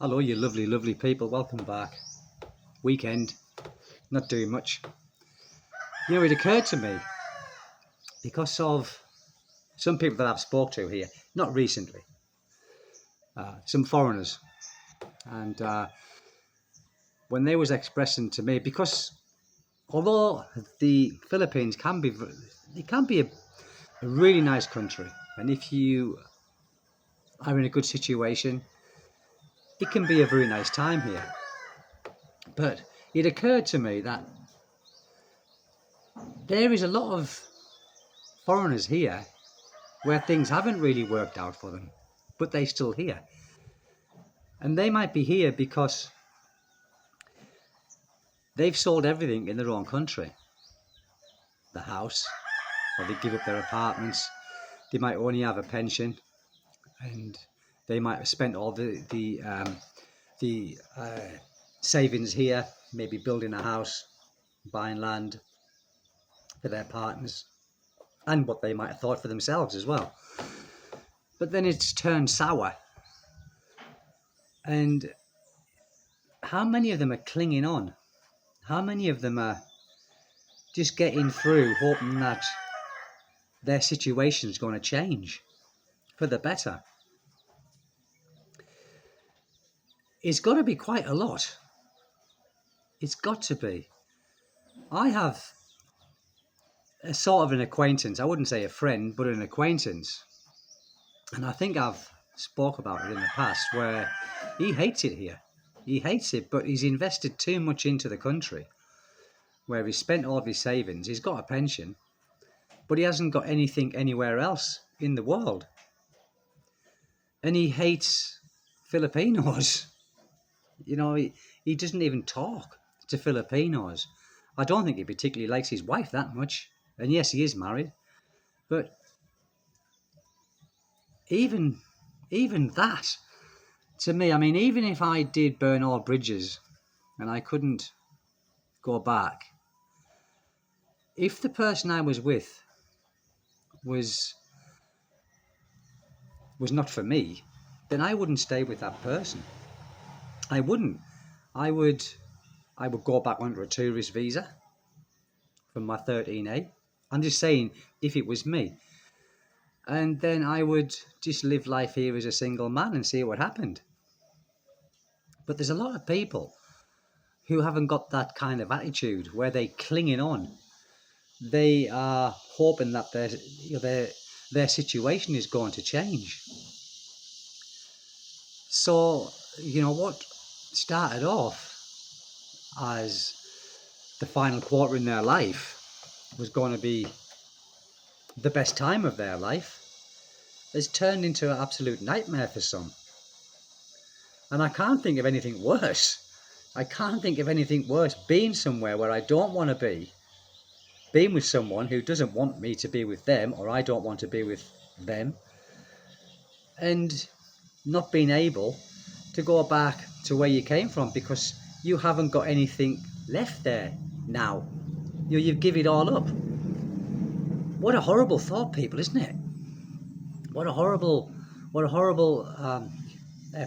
Hello, you lovely, lovely people. Welcome back. Weekend. Not doing much. It occurred to me because of some people that I've spoke to here, not recently, some foreigners, and when they was expressing to me, because although the Philippines can be, a really nice country, and if you are in a good situation, it can be a very nice time here. But it occurred to me that there is a lot of foreigners here where things haven't really worked out for them, but they're still here. And they might be here because they've sold everything in their own country. The house, or they give up their apartments. They might only have a pension, and they might have spent all the savings here, maybe building a house, buying land for their partners, and what they might have thought for themselves as well. But then it's turned sour. And how many of them are clinging on? How many of them are just getting through, hoping that their situation is going to change for the better? It's got to be quite a lot. It's got to be. I have a sort of an acquaintance. I wouldn't say a friend, but an acquaintance. And I think I've spoke about it in the past, where he hates it here. He hates it, but he's invested too much into the country, where he's spent all of his savings. He's got a pension, but he hasn't got anything anywhere else in the world. And he hates Filipinos. He doesn't even talk to Filipinos. I don't think he particularly likes his wife that much. And yes, he is married. But even that, to me, even if I did burn all bridges and I couldn't go back, if the person I was with was not for me, then I wouldn't stay with that person. I wouldn't. I would go back under a tourist visa from my 13A. I'm just saying, if it was me. And then I would just live life here as a single man and see what happened. But there's a lot of people who haven't got that kind of attitude, where they're clinging on. They are hoping that their situation is going to change. So, what started off as the final quarter in their life was going to be the best time of their life has turned into an absolute nightmare for some. And I can't think of anything worse. Being somewhere where I don't want to be, being with someone who doesn't want me to be with them, or I don't want to be with them, and not being able to go back to where you came from because you haven't got anything left there now. You've given it all up. What a horrible thought, people, isn't it? What a horrible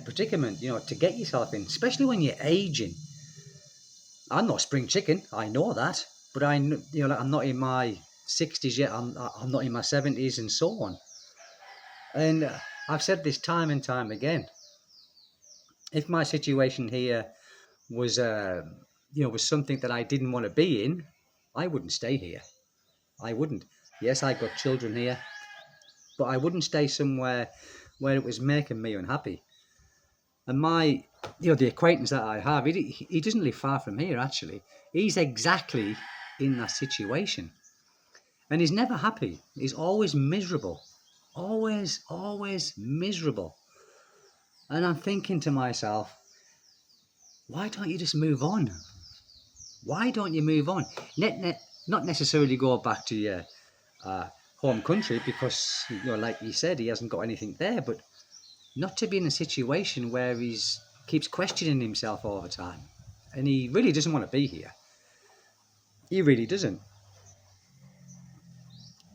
predicament, to get yourself in, especially when you're aging. I'm not spring chicken, I know that, but I'm not in my 60s yet. I'm not in my 70s, and so on. And I've said this time and time again. If my situation here was something that I didn't want to be in, I wouldn't stay here. I wouldn't. Yes, I got children here, but I wouldn't stay somewhere where it was making me unhappy. And the acquaintance that I have, he doesn't live far from here, actually. He's exactly in that situation. And he's never happy. He's always miserable. Always miserable. And I'm thinking to myself, why don't you just move on? Why don't you move on? Not necessarily go back to your home country because, like he said, he hasn't got anything there, but not to be in a situation where he keeps questioning himself all the time. And he really doesn't want to be here. He really doesn't.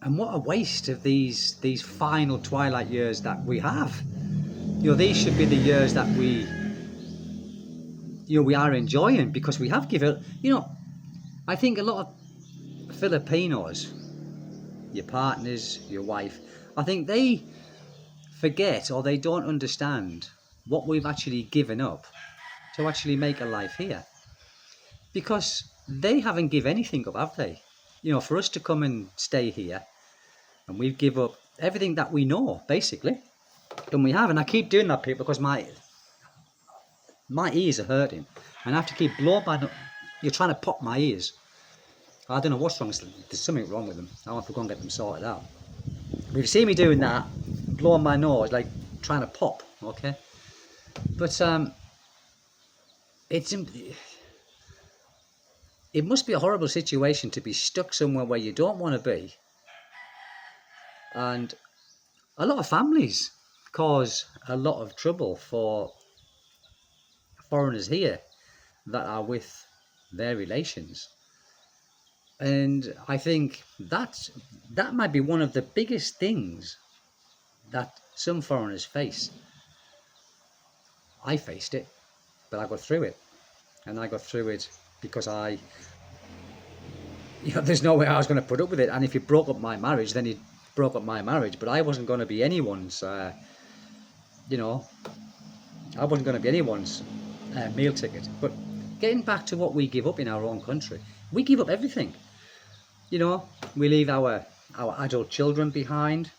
And what a waste of these final twilight years that we have. These should be the years that we we are enjoying, because we have given, I think a lot of Filipinos, your partners, your wife, I think they forget, or they don't understand what we've actually given up to actually make a life here, because they haven't give anything up, have they? For us to come and stay here, and we've give up everything that we know, basically. And we have, and I keep doing that, people, because my ears are hurting, and I have to keep blowing you're trying to pop my ears. I don't know what's wrong. There's something wrong with them. I want to go and get them sorted out. But if you see me doing that, blowing my nose, like trying to pop, okay? But it must be a horrible situation to be stuck somewhere where you don't want to be. And a lot of families cause a lot of trouble for foreigners here that are with their relations. And I think that might be one of the biggest things that some foreigners face. I faced it, but I got through it. And I got through it because there's no way I was going to put up with it. And if you broke up my marriage, then you broke up my marriage. But I wasn't going to be anyone's, I wasn't going to be anyone's meal ticket. But getting back to what we give up in our own country, we give up everything. We leave our adult children behind.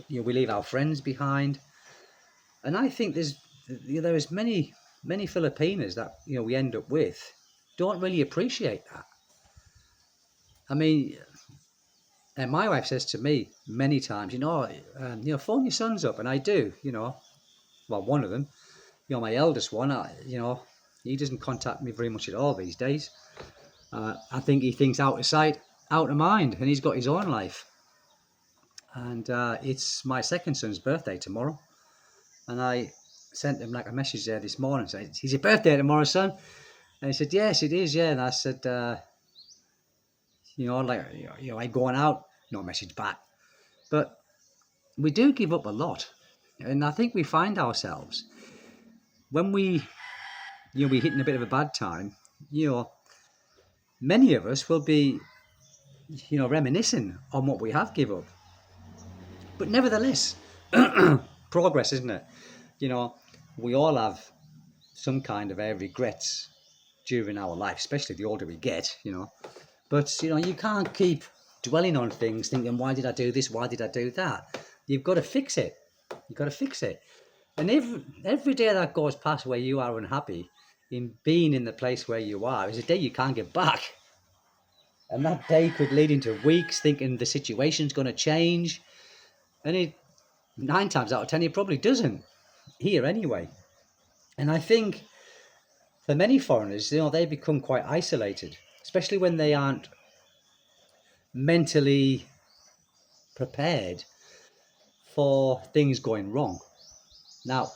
We leave our friends behind. And I think there is many Filipinos that we end up with don't really appreciate that. I mean, and my wife says to me many times, phone your sons up, and I do. Well, one of them, my eldest one, he doesn't contact me very much at all these days. I think he thinks out of sight, out of mind, and he's got his own life. And it's my second son's birthday tomorrow, and I sent him like a message there this morning saying, "Is your birthday tomorrow, son?" And he said, "Yes, it is, yeah." And I said, I going out, no message back. But we do give up a lot, and I think we find ourselves when we hitting a bit of a bad time. Many of us will be, reminiscing on what we have give up. But nevertheless, progress, isn't it? We all have some kind of regrets during our life, especially the older we get, But, you can't keep dwelling on things thinking, why did I do this? Why did I do that? You've got to fix it. You've got to fix it. And every day that goes past where you are unhappy in being in the place where you are is a day you can't get back. And that day could lead into weeks thinking the situation's going to change. And 9 times out of 10, it probably doesn't. Here anyway. And I think for many foreigners, they become quite isolated, especially when they aren't mentally prepared for things going wrong. Now,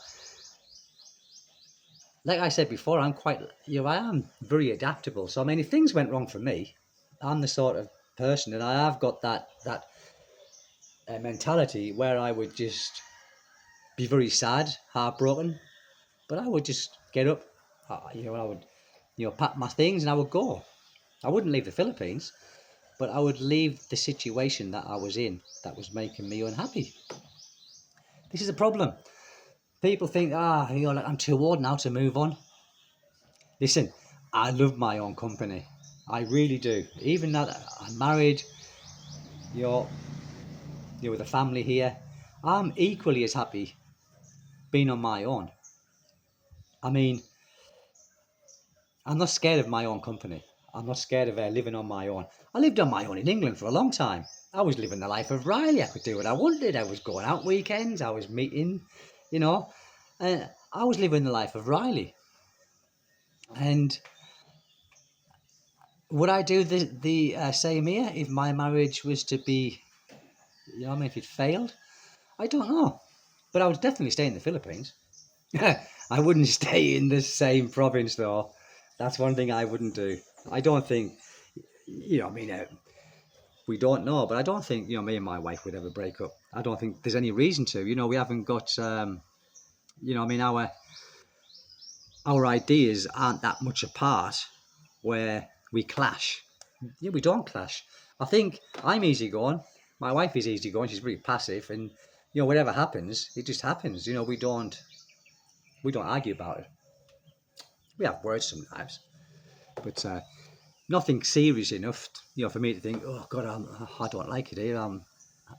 like I said before, I am very adaptable. So, I mean, if things went wrong for me, I'm the sort of person, and I have got that mentality where I would just be very sad, heartbroken, but I would just get up, I would, pack my things and I would go. I wouldn't leave the Philippines, but I would leave the situation that I was in that was making me unhappy. This is a problem. People think, I'm too old now to move on. Listen, I love my own company. I really do. Even now that I'm married, with a family here, I'm equally as happy being on my own. I mean, I'm not scared of my own company. I'm not scared of living on my own. I lived on my own in England for a long time. I was living the life of Riley. I could do what I wanted. I was going out weekends. I was meeting, I was living the life of Riley. And would I do the same here if my marriage was to be, if it failed? I don't know. But I would definitely stay in the Philippines. I wouldn't stay in the same province, though. That's one thing I wouldn't do. I don't think, we don't know, but I don't think, me and my wife would ever break up. I don't think there's any reason to. We haven't got, our ideas aren't that much apart where we clash. Yeah, we don't clash. I think I'm easygoing. My wife is easygoing. She's pretty passive, and whatever happens, it just happens. We don't argue about it. We have words sometimes, but nothing serious enough, for me to think, oh God, I don't like it here.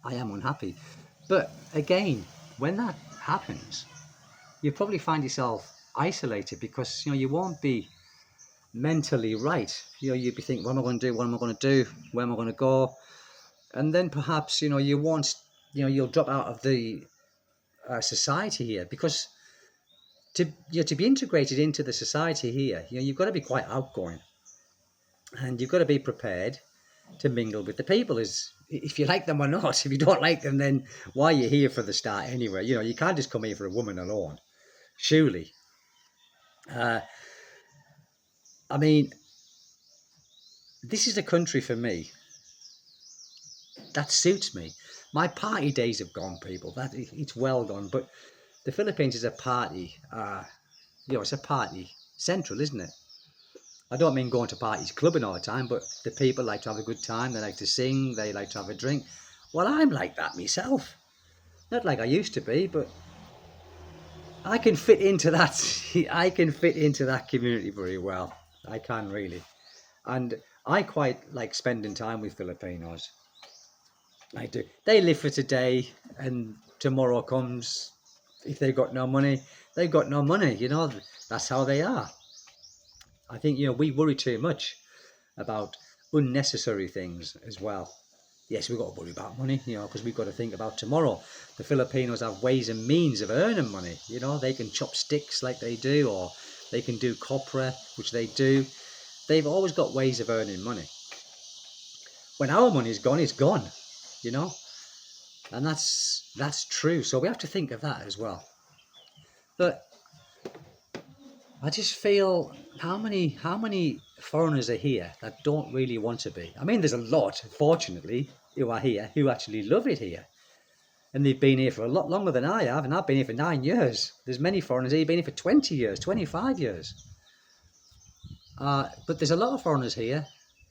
I am unhappy. But again, when that happens, you probably find yourself isolated because you won't be mentally right. You'd be thinking, what am I going to do? What am I going to do? Where am I going to go? And then perhaps you won't, you'll drop out of the society here because to be integrated into the society here, you've got to be quite outgoing, and you've got to be prepared to mingle with the people, as if you like them or not. If you don't like them, then why are you here for the start anyway? You can't just come here for a woman alone, surely. I mean, this is a country for me that suits me. My party days have gone, people. It's well gone. But the Philippines is a party. It's a party central, isn't it? I don't mean going to parties, clubbing all the time, but the people like to have a good time. They like to sing. They like to have a drink. Well, I'm like that myself. Not like I used to be, but I can fit into that. I can fit into that community very well. I can really, and I quite like spending time with Filipinos. I do. They live for today, and tomorrow comes. If they've got no money, they've got no money. That's how they are. I think we worry too much about unnecessary things as well. Yes, we've got to worry about money, because we've got to think about tomorrow. The Filipinos have ways and means of earning money. They can chop sticks like they do, or they can do copra, which they do. They've always got ways of earning money. When our money's gone, it's gone, and that's true. So we have to think of that as well. But I just feel how many foreigners are here that don't really want to be. I mean, there's a lot, fortunately, who are here who actually love it here. And they've been here for a lot longer than I have, and I've been here for 9 years. There's many foreigners here who've been here for 20 years, 25 years. But there's a lot of foreigners here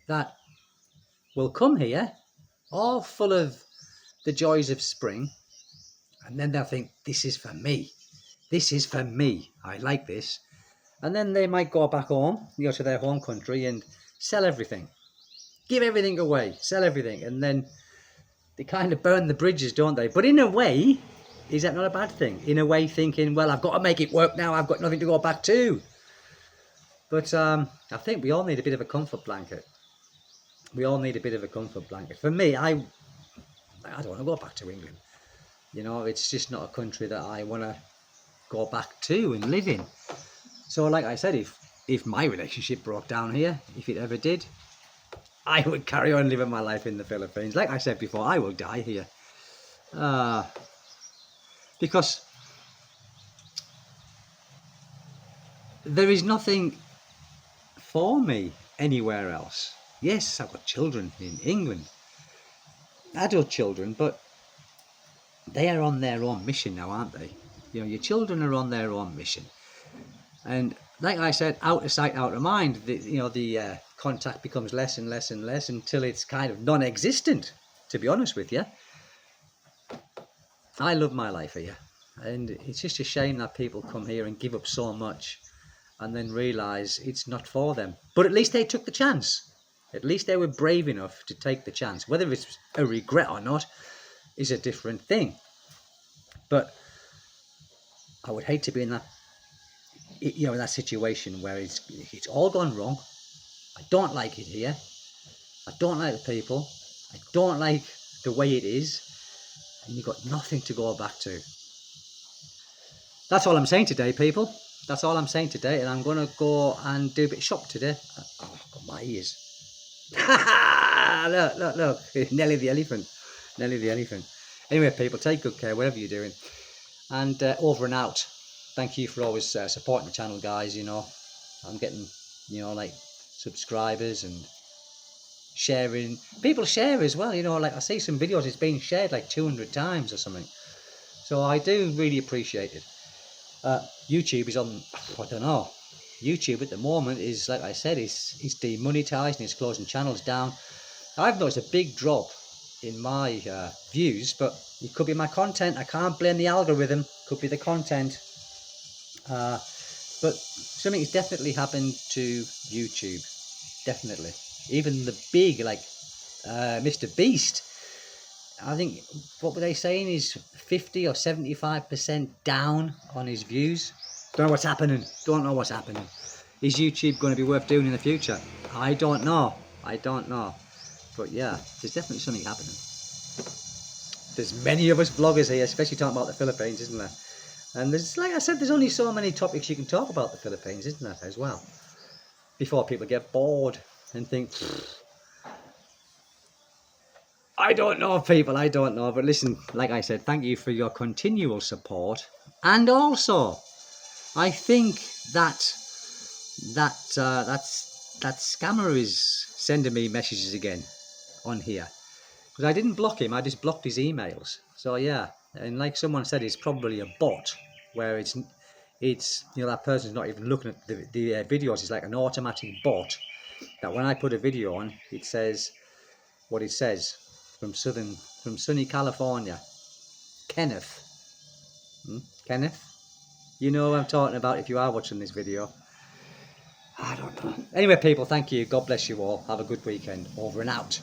that will come here all full of the joys of spring, and then they'll think, this is for me. This is for me. I like this. And then they might go back home, to their home country and sell everything. Give everything away, sell everything. And then they kind of burn the bridges, don't they? But in a way, is that not a bad thing? In a way, thinking, well, I've got to make it work now. I've got nothing to go back to. But I think we all need a bit of a comfort blanket. We all need a bit of a comfort blanket. For me, I don't want to go back to England. It's just not a country that I want to go back to and live in. So like I said, if my relationship broke down here, if it ever did, I would carry on living my life in the Philippines. Like I said before, I will die here. Because there is nothing for me anywhere else. Yes, I've got children in England, adult children, but they are on their own mission now, aren't they? Your children are on their own mission. And like I said, out of sight, out of mind, the contact becomes less and less and less until it's kind of non-existent, to be honest with you. I love my life here. And it's just a shame that people come here and give up so much and then realise it's not for them. But at least they took the chance. At least they were brave enough to take the chance. Whether it's a regret or not is a different thing. But I would hate to be in that in that situation where it's all gone wrong. I don't like it here. I don't like the people. I don't like the way it is. And you've got nothing to go back to. That's all I'm saying today, people. That's all I'm saying today. And I'm going to go and do a bit of shop today. Oh, I've got my ears. Look. Nelly the elephant. Nelly the elephant. Anyway, people, take good care, whatever you're doing. And over and out. Thank you for always supporting the channel, guys. I'm getting, like subscribers and sharing. People share as well, like I see some videos, it's been shared like 200 times or something. So I do really appreciate it. YouTube is on, I don't know, YouTube at the moment is, like I said, is demonetized and it's closing channels down. I've noticed a big drop in my views, but it could be my content. I can't blame the algorithm. Could be the content. But something has definitely happened to YouTube. Definitely. Even the big, like Mr. Beast, I think, what were they saying, is 50 or 75% down on his views. Don't know what's happening. Don't know what's happening. Is YouTube going to be worth doing in the future? I don't know. I don't know. But yeah, there's definitely something happening. There's many of us vloggers here, especially talking about the Philippines, isn't there? And there's, like I said, there's only so many topics you can talk about the Philippines, isn't there, as well? Before people get bored and think, I don't know, people, I don't know. But listen, like I said, thank you for your continual support. And also, I think that scammer is sending me messages again on here. Because I didn't block him, I just blocked his emails. So yeah, and like someone said, it's probably a bot, where it's that person's not even looking at the videos. It's like an automatic bot that when I put a video on, it says what it says from sunny California. Kenneth. Kenneth? You know what I'm talking about if you are watching this video. I don't know. Anyway, people, thank you. God bless you all. Have a good weekend. Over and out.